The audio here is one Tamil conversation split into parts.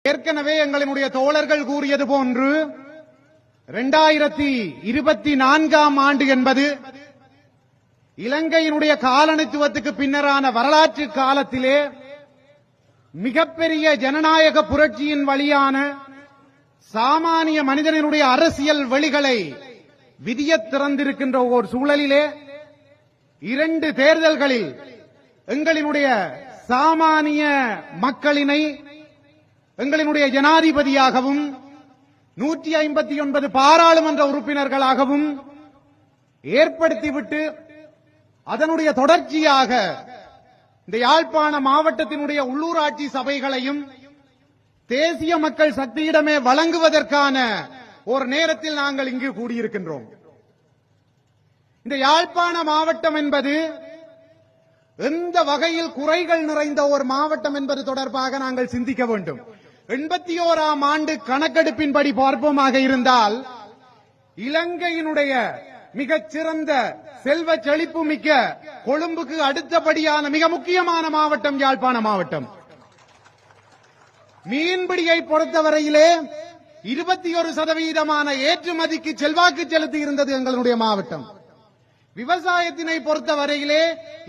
ஏற்கனவே எங்களுடைய தோழர்கள் கூறியது போன்று 2024ஆம் ஆண்டு என்பது இலங்கையினுடைய காலனித்துவத்துக்கு பின்னரான வரலாற்று காலத்திலே மிகப்பெரிய ஜனநாயக புரட்சியின் வழியான சாமானிய மனிதனுடைய அரசியல் வழிகளை விதியத் திறந்திருக்கின்ற ஒரு சூழலிலே 2 தேர்தல்களில் எங்களுடைய சாமானிய மக்களினை எங்களுடைய ஜனாதிபதியாகவும் 159 பாராளுமன்ற உறுப்பினர்களாகவும் ஏற்படுத்திவிட்டு அதனுடைய தொடர்ச்சியாக இந்த யாழ்ப்பாண மாவட்டத்தினுடைய உள்ளூராட்சி சபைகளையும் தேசிய மக்கள் சக்தியிடமே வழங்குவதற்கான ஒரு நேரத்தில் நாங்கள் இங்கு கூடியிருக்கின்றோம். இந்த யாழ்ப்பாண மாவட்டம் என்பது எந்த வகையில் குறைகள் நிறைந்த ஒரு மாவட்டம் என்பது தொடர்பாக நாங்கள் சிந்திக்க வேண்டும். 81ஆம் ஆண்டு கணக்கெடுப்பின்படி பார்ப்போமாக இருந்தால் இலங்கையினுடைய மிகச்சிறந்த செல்வ செழிப்பு மிக்க கொழும்புக்கு அடுத்தபடியான மிக முக்கியமான மாவட்டம் யாழ்ப்பாண மாவட்டம். மீன்பிடியை பொறுத்தவரையிலே 21% ஏற்றுமதிக்கு செல்வாக்கு செலுத்தி இருந்தது எங்களுடைய மாவட்டம். விவசாயத்தினை பொறுத்தவரையிலே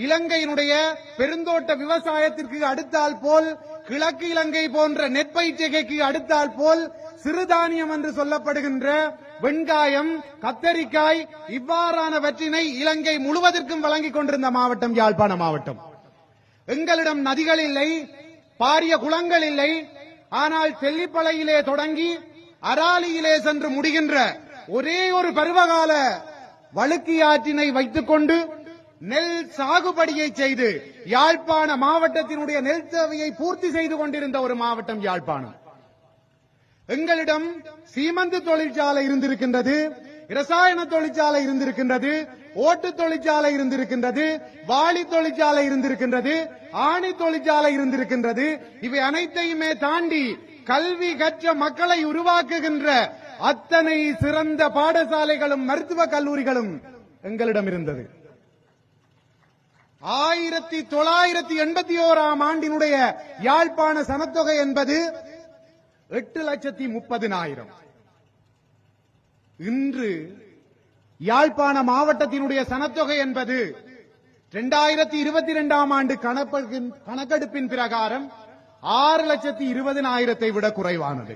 இலங்கையினுடைய பெருந்தோட்ட விவசாயத்திற்கு அடுத்தால் போல் கிழக்கு இலங்கை போன்ற நெற்பயிற்சிகைக்கு அடுத்தால் போல் சிறுதானியம் என்று சொல்லப்படுகின்ற வெங்காயம், கத்தரிக்காய் இவ்வாறானவற்றினை இலங்கை முழுவதற்கும் வழங்கிக் கொண்டிருந்த மாவட்டம் யாழ்ப்பாண மாவட்டம். எங்களிடம் நதிகள் இல்லை, பாரிய குளங்கள் இல்லை. ஆனால் தெல்லிப்பளையிலே தொடங்கி அராலியிலே சென்று முடிகின்ற ஒரே ஒரு பருவகால வழுக்கி ஆற்றினை வைத்துக் கொண்டு நெல் சாகுபடியை செய்து யாழ்ப்பாண மாவட்டத்தினுடைய நெல் தேவையை பூர்த்தி செய்து கொண்டிருந்த ஒரு மாவட்டம் யாழ்ப்பாணம். எங்களிடம் சீமந்து தொழிற்சாலை இருந்திருக்கின்றது, இரசாயன தொழிற்சாலை இருந்திருக்கின்றது, ஓட்டு தொழிற்சாலை இருந்திருக்கின்றது, வாளி தொழிற்சாலை இருந்திருக்கின்றது, ஆணி தொழிற்சாலை இருந்திருக்கின்றது. இவை அனைத்தையுமே தாண்டி கல்வி கற்ற மக்களை உருவாக்குகின்ற அத்தனை சிறந்த பாடசாலைகளும் மருத்துவ கல்லூரிகளும் எங்களிடம் இருந்தது. 1981ஆம் ஆண்டினுடைய யாழ்ப்பாண சனத்தொகை என்பது 8,30,000. இன்று யாழ்ப்பாண மாவட்டத்தினுடைய சனத்தொகை என்பது 2022ஆம் ஆண்டு கணக்கெடுப்பின் பிரகாரம் 6,20,000 விட குறைவானது.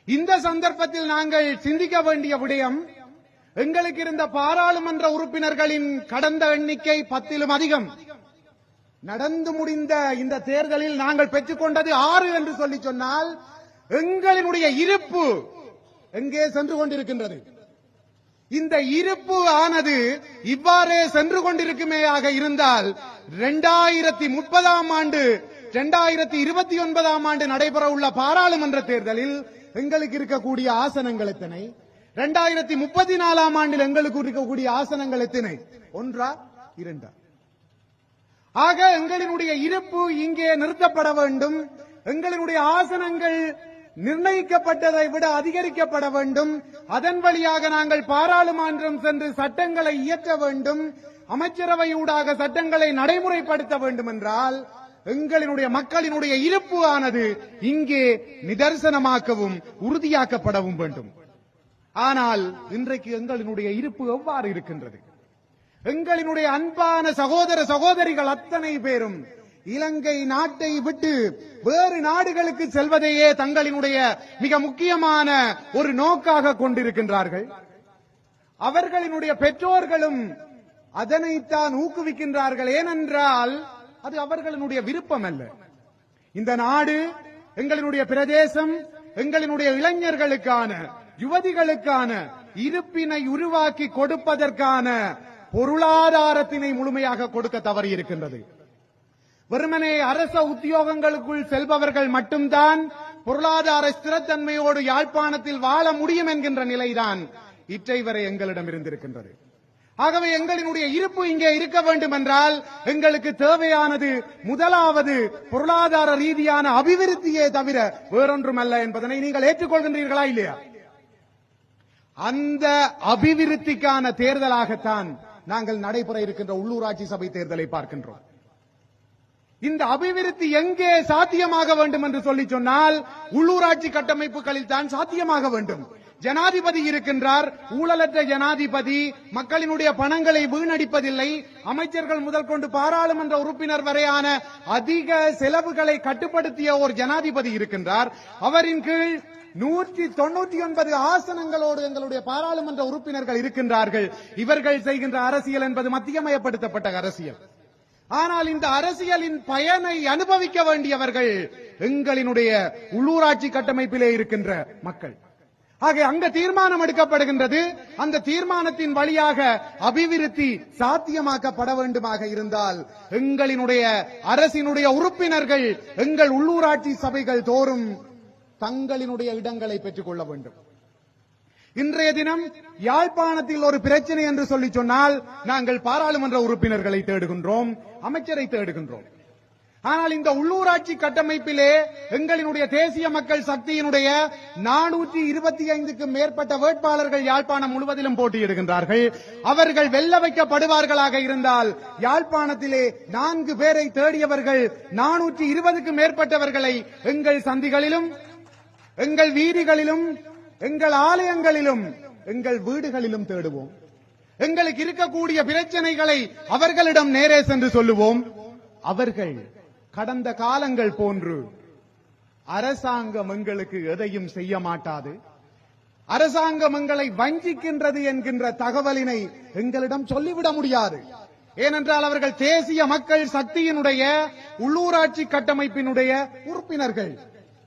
இந்த சந்தர்ப்பத்தில் நாங்கள் சிந்திக்க வேண்டிய விடயம், எங்களுக்கு இருந்த பாராளுமன்ற உறுப்பினர்களின் கடந்த எண்ணிக்கை 10லும் அதிகம். நடந்து முடிந்த இந்த தேர்தலில் நாங்கள் பெற்றுக் கொண்டது 6 என்று சொல்லி சொன்னால் எங்களுடைய இருப்பு எங்கே சென்று கொண்டிருக்கின்றது? இந்த இருப்பு ஆனது இவ்வாறே சென்று கொண்டிருக்குமேயாக இருந்தால் 2030ஆம் ஆண்டு 2029ஆம் ஆண்டு நடைபெற உள்ள பாராளுமன்ற தேர்தலில் எங்களுக்கு இருக்கக்கூடிய ஆசனங்கள் எத்தனை? 2034ஆம் ஆண்டில் எங்களுக்கு இருக்கக்கூடிய ஆசனங்கள் எத்தனை? 1 2? ஆக எங்களுடைய இருப்பு இங்கே நிறுத்தப்பட வேண்டும். எங்களுடைய ஆசனங்கள் நிர்ணயிக்கப்பட்டதை விட அதிகரிக்கப்பட வேண்டும். அதன் வழியாக நாங்கள் பாராளுமன்றம் சென்று சட்டங்களை இயற்ற வேண்டும். அமைச்சரவையூடாக சட்டங்களை நடைமுறைப்படுத்த வேண்டும் என்றால் எங்களுடைய மக்களினுடைய இருப்பு ஆனது இங்கே நிதர்சனமாக்கவும் உறுதியாக்கப்படவும் வேண்டும். ஆனால் இன்றைக்கு எங்களுடைய இருப்பு எவ்வாறு இருக்கின்றது? எங்களுடைய அன்பான சகோதர சகோதரிகள் அத்தனை பேரும் இலங்கை நாட்டை விட்டு வேறு நாடுகளுக்கு செல்வதையே தங்களினுடைய மிக முக்கியமான ஒரு நோக்காக கொண்டிருக்கின்றார்கள். அவர்களினுடைய பெற்றோர்களும் அதனைத்தான் ஊக்குவிக்கின்றார்கள். ஏனென்றால் அது அவர்களுடைய விருப்பம் அல்ல. இந்த நாடு எங்களுடைய பிரதேசம் எங்களுடைய இளைஞர்களுக்கான யுவதிகளுக்கான இருப்பினை உருவாக்கி கொடுப்பதற்கான பொருளாதாரத்தினை முழுமையாக கொடுக்க தவறி இருக்கின்றது. வெறுமனே அரச உத்தியோகங்களுக்குள் செல்பவர்கள் மட்டும்தான் பொருளாதார ஸ்திரத்தன்மையோடு யாழ்ப்பாணத்தில் வாழ முடியும் என்கின்ற நிலைதான் இற்றை வரை எங்களிடம் இருந்திருக்கின்றது. ஆகவே எங்களுடைய இருப்பு இங்கே இருக்க வேண்டும் என்றால் எங்களுக்கு தேவையானது முதலாவது பொருளாதார ரீதியான அபிவிருத்தியே தவிர வேறொன்றுமல்ல என்பதனை நீங்கள் ஏற்றுக்கொள்கின்றீர்களா இல்லையா? அந்த அபிவிருத்திக்கான தேர்தலாகத்தான் நாங்கள் நடைபெற இருக்கின்ற உள்ளூராட்சி சபை தேர்தலை பார்க்கின்றோம். இந்த அபிவிருத்தி எங்கே சாத்தியமாக வேண்டும் என்று சொல்லி சொன்னால் உள்ளூராட்சி கட்டமைப்புகளில் தான் சாத்தியமாக வேண்டும். ஜனாதிபதி இருக்கின்றார், ஊழலற்ற ஜனாதிபதி, மக்களினுடைய பணங்களை வீணடிப்பதில்லை. அமைச்சர்கள் முதல் கொண்டு பாராளுமன்ற உறுப்பினர் வரையான அதிக செலவுகளை கட்டுப்படுத்திய ஒரு ஜனாதிபதி இருக்கின்றார். அவரின் கீழ் 199 ஆசனங்களோடு எங்களுடைய பாராளுமன்ற உறுப்பினர்கள் இருக்கின்றார்கள். இவர்கள் செய்கின்ற அரசியல் என்பது மத்தியமயப்படுத்தப்பட்ட அரசியல். ஆனால் இந்த அரசியலின் பயனை அனுபவிக்க வேண்டியவர்கள் எங்களினுடைய உள்ளூராட்சி கட்டமைப்பிலே இருக்கின்ற மக்கள். ஆக அங்க தீர்மானம் எடுக்கப்படுகின்றது. அந்த தீர்மானத்தின் வழியாக அபிவிருத்தி சாத்தியமாக்கப்பட வேண்டுமாக இருந்தால் எங்களினுடைய அரசினுடைய உறுப்பினர்கள் எங்கள் உள்ளூராட்சி சபைகள் தோறும் தங்களினுடைய இடங்களை பெற்றுக் கொள்ள வேண்டும். இன்றைய தினம் யாழ்ப்பாணத்தில் ஒரு பிரச்சனை என்று சொல்லி சொன்னால் நாங்கள் பாராளுமன்ற உறுப்பினர்களை தேடுகின்றோம், அமைச்சரை தேடுகின்றோம். ஆனால் இந்த உள்ளூராட்சி கட்டமைப்பிலே எங்களினுடைய தேசிய மக்கள் சக்தியினுடைய 425க்கு மேற்பட்ட வேட்பாளர்கள் யாழ்ப்பாணம் முழுவதிலும் போட்டியிடுகின்றார்கள். அவர்கள் வெல்ல வைக்கப்படுவார்களாக இருந்தால் யாழ்ப்பாணத்திலே 4 பேரை தேடியவர்கள் 420க்கு மேற்பட்டவர்களை எங்கள் சந்திகளிலும், எங்கள் வீதிகளிலும், எங்கள் ஆலயங்களிலும், எங்கள் வீடுகளிலும் தேடுவோம். எங்களுக்கு இருக்கக்கூடிய பிரச்சனைகளை அவர்களிடம் நேரே சென்று சொல்லுவோம். அவர்கள் கடந்த காலங்கள் போன்று அரசாங்கம் எங்களுக்கு எதையும் செய்ய மாட்டாது, அரசாங்கம் எங்களை வஞ்சிக்கின்றது என்கின்ற தகவலினை எங்களிடம் சொல்லிவிட முடியாது. ஏனென்றால் அவர்கள் தேசிய மக்கள் சக்தியினுடைய உள்ளூராட்சி கட்டமைப்பினுடைய உறுப்பினர்கள்.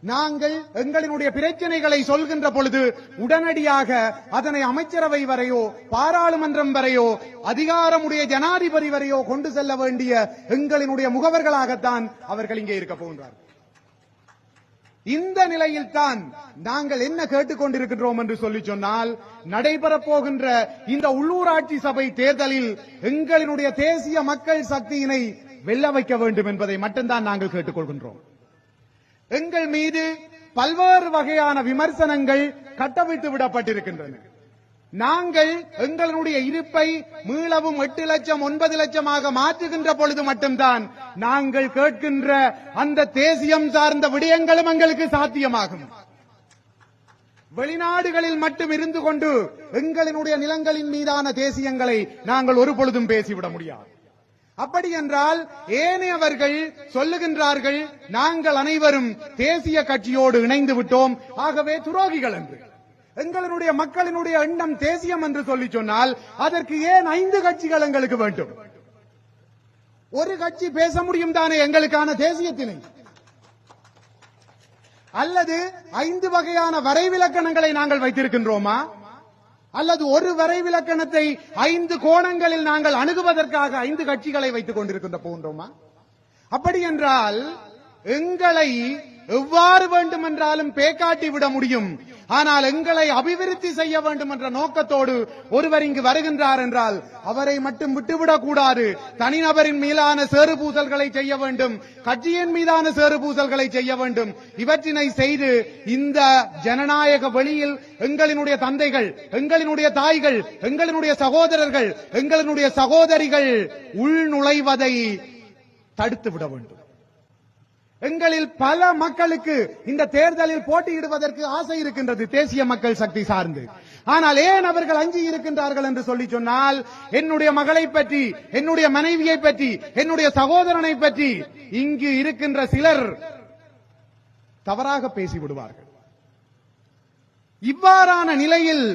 நாங்கள் எங்களினுடைய பிரச்சனைகளை சொல்கின்ற பொழுது உடனடியாக அதனை அமைச்சரவை வரையோ, பாராளுமன்றம் வரையோ, அதிகாரமுடைய ஜனாதிபதி வரையோ கொண்டு செல்ல வேண்டிய எங்களினுடைய முகவர்களாகத்தான் அவர்கள் இங்கே இருக்க போகின்றார்கள். இந்த நிலையில்தான் நாங்கள் என்ன கேட்டுக்கொண்டிருக்கின்றோம் என்று சொல்லி சொன்னால், நடைபெறப் போகின்ற இந்த உள்ளூராட்சி சபை தேர்தலில் எங்களினுடைய தேசிய மக்கள் சக்தியினை வெல்ல வைக்க வேண்டும் என்பதை மட்டும்தான் நாங்கள் கேட்டுக்கொள்கின்றோம். எங்கள் மீது பல்வேறு வகையான விமர்சனங்கள் கட்டவிழ்த்து விடப்பட்டிருக்கின்றன. நாங்கள் எங்களுடைய இருப்பை மீளவும் 8 லட்சம் 9 லட்சமாக மாற்றுகின்ற பொழுது மட்டும்தான் நாங்கள் கேட்கின்ற அந்த தேசியம் சார்ந்த விடயங்களும் எங்களுக்கு சாத்தியமாகும். வெளிநாடுகளில் மட்டும் இருந்து கொண்டு எங்களினுடைய நிலங்களின் மீதான தேசியங்களை நாங்கள் ஒரு பொழுதும் பேசிவிட முடியாது. அப்படி என்றால் ஏனையவர்கள் சொல்லுகின்றார்கள் நாங்கள் அனைவரும் தேசிய கட்சியோடு இணைந்து விட்டோம், ஆகவே துரோகிகள் என்று. எங்களுடைய மக்களினுடைய எண்ணம் தேசியம் என்று சொல்லி சொன்னால் அதற்கு ஏன் 5 கட்சிகள் எங்களுக்கு வேண்டும்? ஒரு கட்சி பேச முடியும் தானே எங்களுக்கான தேசியத்தினை? அல்லது 5 வகையான வரைவிலக்கணங்களை நாங்கள் வைத்திருக்கின்றோமா? அல்லது ஒரு வரைவிலக்கணத்தை 5 கோணங்களில் நாங்கள் அணுகுவதற்காக 5 கட்சிகளை வைத்துக் கொண்டிருக்கின்ற போன்றோமா? அப்படி என்றால் எங்களை எவ்வாறு வேண்டுமென்றாலும் பேக்காட்டி விட முடியும். ஆனால் எங்களை அபிவிருத்தி செய்ய வேண்டும் என்ற நோக்கத்தோடு ஒருவர் இங்கு வருகின்றார் என்றால் அவரை மட்டும் விட்டுவிடக் கூடாது. தனிநபரின் மீதான சேறு பூசல்களை செய்ய வேண்டும், கட்சியின் மீதான சேறு பூசல்களை செய்ய வேண்டும். இவற்றினை செய்து இந்த ஜனநாயக வெளியில் எங்களினுடைய தந்தைகள், எங்களினுடைய தாய்கள், எங்களினுடைய சகோதரர்கள், எங்களினுடைய சகோதரிகள் உள்நுழைவதை தடுத்து விட வேண்டும். எங்களில் பல மக்களுக்கு இந்த தேர்தலில் போட்டியிடுவதற்கு ஆசை இருக்கின்றது தேசிய மக்கள் சக்தி சார்ந்து. ஆனால் ஏன் அவர்கள் அஞ்சி இருக்கின்றார்கள் என்று சொல்லி சொன்னால், என்னுடைய மகளை பற்றி, என்னுடைய மனைவியை பற்றி, என்னுடைய சகோதரனை பற்றி இங்கு இருக்கின்ற சிலர் தவறாக பேசிவிடுவார்கள். இவ்வாறான நிலையில்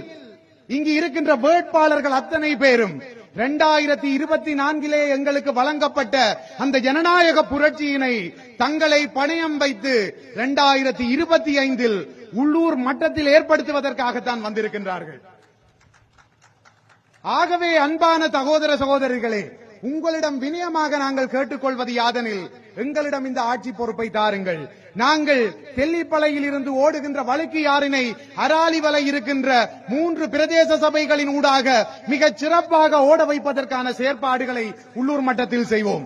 இங்கு இருக்கின்ற வேட்பாளர்கள் அத்தனை பேரும் 2024 எங்களுக்கு வழங்கப்பட்ட அந்த ஜனநாயக புரட்சியினை தங்களை பணயம் வைத்து 2025 உள்ளூர் மட்டத்தில் ஏற்படுத்துவதற்காகத்தான் வந்திருக்கின்றார்கள். ஆகவே அன்பான சகோதர சகோதரிகளே, உங்களிடம் வினயமாக நாங்கள் கேட்டுக்கொள்வது யாதெனில், எங்களிடம் இந்த ஆட்சி பொறுப்பை தாருங்கள். நாங்கள் தெல்லிப்பளையில் இருந்து ஓடுகின்ற வழுக்கி யாறினை அராலி வலை இருக்கின்ற 3 பிரதேச சபைகளின் ஊடாக மிகச் சிறப்பாக ஓட வைப்பதற்கான செயற்பாடுகளை உள்ளூர் மட்டத்தில் செய்வோம்.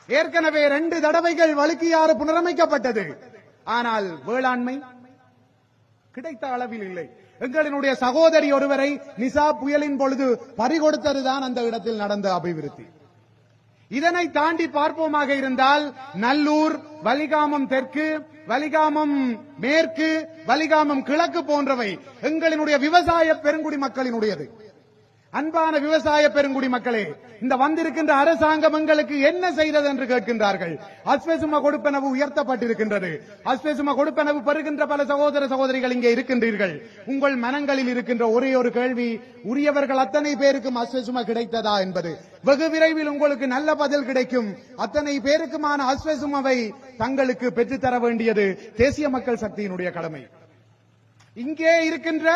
ஏற்கனவே 2 தடவைகள் வழுக்கியாறு புனரமைக்கப்பட்டது. ஆனால் வேளாண்மை கிடைத்த அளவில் இல்லை. எங்களினுடைய சகோதரி ஒருவரை நிசா புயலின் பொழுது பறிகொடுத்ததுதான் அந்த இடத்தில் நடந்த அபிவிருத்தி. இதனை தாண்டி பார்ப்போமாக இருந்தால் நல்லூர், வலிகாமம் தெற்கு, வலிகாமம் மேற்கு, வலிகாமம் கிழக்கு போன்றவை எங்களினுடைய விவசாய பெருங்குடி மக்களினுடையது. அன்பான விவசாய பெருங்குடி மக்களே, இந்த வந்திருக்கின்ற அரசாங்கம் எங்களுக்கு என்ன செய்தது என்று கேட்கின்றார்கள். அஸ்வசும கொடுப்பனவு உயர்த்தப்பட்டிருக்கின்றது. அஸ்வசும கொடுப்பனவு பெறுகின்ற பல சகோதர சகோதரிகள் இங்கே இருக்கின்றீர்கள். உங்கள் மனங்களில் இருக்கின்ற ஒரே ஒரு கேள்வி, உரியவர்கள் அத்தனை பேருக்கும் அஸ்வசும கிடைத்ததா என்பது. வெகு விரைவில் உங்களுக்கு நல்ல பதில் கிடைக்கும். அத்தனை பேருக்குமான அஸ்வசுமவை தங்களுக்கு பெற்றுத்தர வேண்டியது தேசிய மக்கள் சக்தியினுடைய கடமை. இங்கே இருக்கின்ற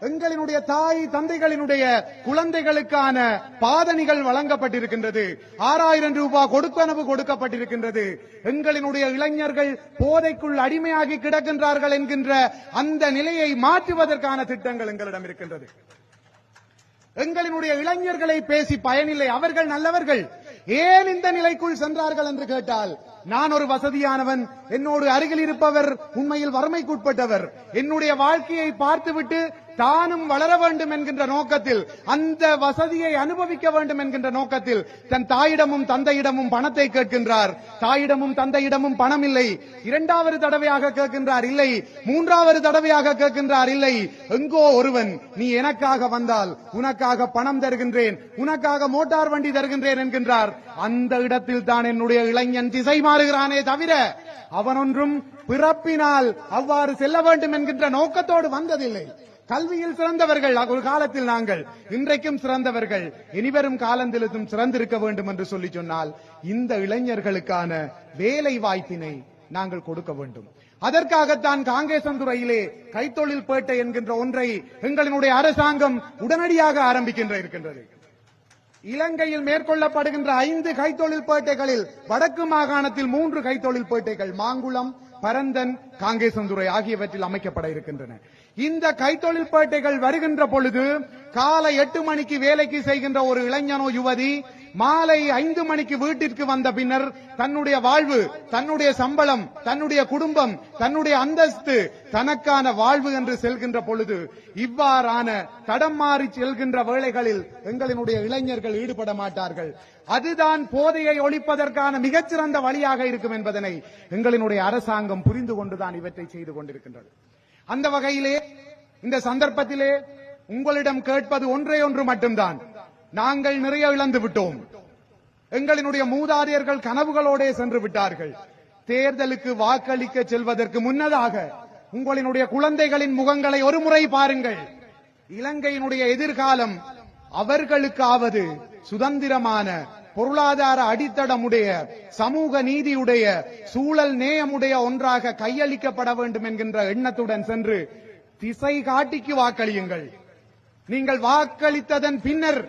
எங்களினுடைய தாய் தந்தைகளினுடைய குழந்தைகளுக்கான பாதணிகள் வழங்கப்பட்டிருக்கின்றது. 6000 ரூபாய் கொடுப்பனவு கொடுக்கப்பட்டிருக்கின்றது. எங்களினுடைய இளைஞர்கள் போதைக்குள் அடிமையாகி கிடக்கின்றார்கள் என்கின்ற அந்த நிலையை மாற்றுவதற்கான திட்டங்கள் எங்களிடம் இருக்கின்றது. எங்களினுடைய இளைஞர்களை பேசி பயனில்லை. அவர்கள் நல்லவர்கள். ஏன் இந்த நிலைக்குள் சென்றார்கள் என்று கேட்டால், நான் ஒரு வசதியானவன், என்னோடு அருகில் இருப்பவர் உண்மையில் வறுமைக்குட்பட்டவர், என்னுடைய வாழ்க்கையை பார்த்துவிட்டு தானும் வளர வேண்டும் என்கின்ற நோக்கத்தில், அந்த வசதியை அனுபவிக்க வேண்டும் என்கின்ற நோக்கத்தில் தன் தாயிடமும் தந்தையிடமும் பணத்தை கேட்கின்றார். தாயிடமும் தந்தையிடமும் பணம் இல்லை. இரண்டாவது தடவையாக கேட்கின்றார், இல்லை. மூன்றாவது தடவையாக கேட்கின்றார், இல்லை. எங்கோ ஒருவன், நீ எனக்காக வந்தால் உனக்காக பணம் தருகின்றேன், உனக்காக மோட்டார் வண்டி தருகின்றேன் என்கின்றார். அந்த இடத்தில் தான் என்னுடைய இளைஞன் திசை மாறுகிறானே தவிர அவன் ஒன்றும் பிறப்பினால் அவ்வாறு செல்ல வேண்டும் என்கின்ற நோக்கத்தோடு வந்ததில்லை. கல்வியில் சிறந்தவர்கள் ஒரு காலத்தில் நாங்கள், இன்றைக்கும் சிறந்தவர்கள், இனிவரும் காலத்திலும் சிறந்திருக்க வேண்டும் என்று சொல்லி சொன்னால் இந்த இளைஞர்களுக்கான வேலை வாய்ப்பினை நாங்கள் கொடுக்க வேண்டும். அதற்காகத்தான் காங்கேசந்துறையிலே கைத்தொழில் பேட்டை என்கின்ற ஒன்றை எங்களினுடைய அரசாங்கம் உடனடியாக இருக்கின்றது. இலங்கையில் மேற்கொள்ளப்படுகின்ற 5 கைத்தொழில் பேட்டைகளில் வடக்கு மாகாணத்தில் 3 கைத்தொழில் பேட்டைகள் மாங்குளம், பரந்தன், காங்கேசந்துறை ஆகியவற்றில் அமைக்கப்பட இருக்கின்றன. இந்த கைத்தொழில் பேட்டைகள் வருகின்ற பொழுது காலை 8 மணிக்கு வேலைக்கு செய்கின்ற ஒரு இளைஞனோ யுவதி மாலை 5 மணிக்கு வீட்டிற்கு வந்த பின்னர் தன்னுடைய வாழ்வு, தன்னுடைய சம்பளம், தன்னுடைய குடும்பம், தன்னுடைய அந்தஸ்து, தனக்கான வாழ்வு என்று செல்கின்ற பொழுது இவ்வாறான தடம் மாறி செல்கின்ற வேளைகளில் எங்களினுடைய இளைஞர்கள் ஈடுபட மாட்டார்கள். அதுதான் போதையை ஒழிப்பதற்கான மிகச்சிறந்த வழியாக இருக்கும் என்பதனை எங்களினுடைய அரசாங்கம் புரிந்து கொண்டுதான் இவற்றை செய்து கொண்டிருக்கின்றது. அந்த வகையிலே இந்த சந்தர்ப்பத்திலே உங்களிடம் கேட்பது ஒன்றே ஒன்று மட்டும்தான். நாங்கள் நிறைய இழந்து விட்டோம். எங்களினுடைய மூதாதையர்கள் கனவுகளோடே சென்று விட்டார்கள். தேர்தலுக்கு வாக்களிக்க செல்வதற்கு முன்னதாக உங்களினுடைய குழந்தைகளின் முகங்களை ஒரு முறை பாருங்கள். இலங்கையினுடைய எதிர்காலம் அவர்களுக்காவது சுதந்திரமான, பொருளாதார அடித்தடமுடைய, சமூக நீதியுடைய, சூழல் நேயமுடைய ஒன்றாக கையளிக்கப்பட வேண்டும் என்கின்ற எண்ணத்துடன் சென்று திசை காட்டிக்கு வாக்களியுங்கள். நீங்கள் வாக்களித்ததன் பின்னர்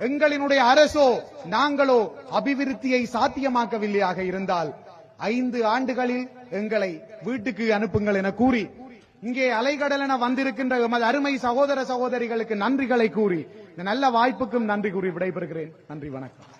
எங்களினுடைய அரசோ நாங்களோ அபிவிருத்தியை சாத்தியமாக்கவில்லையாக இருந்தால் 5 ஆண்டுகளில் எங்களை வீட்டுக்கு அனுப்புங்கள் என கூறி, இங்கே அலைகடலென வந்திருக்கின்ற எமது அருமை சகோதர சகோதரிகளுக்கு நன்றிகளை கூறி, இந்த நல்ல வாய்ப்புக்கும் நன்றி கூறி விடைபெறுகிறேன். நன்றி, வணக்கம்.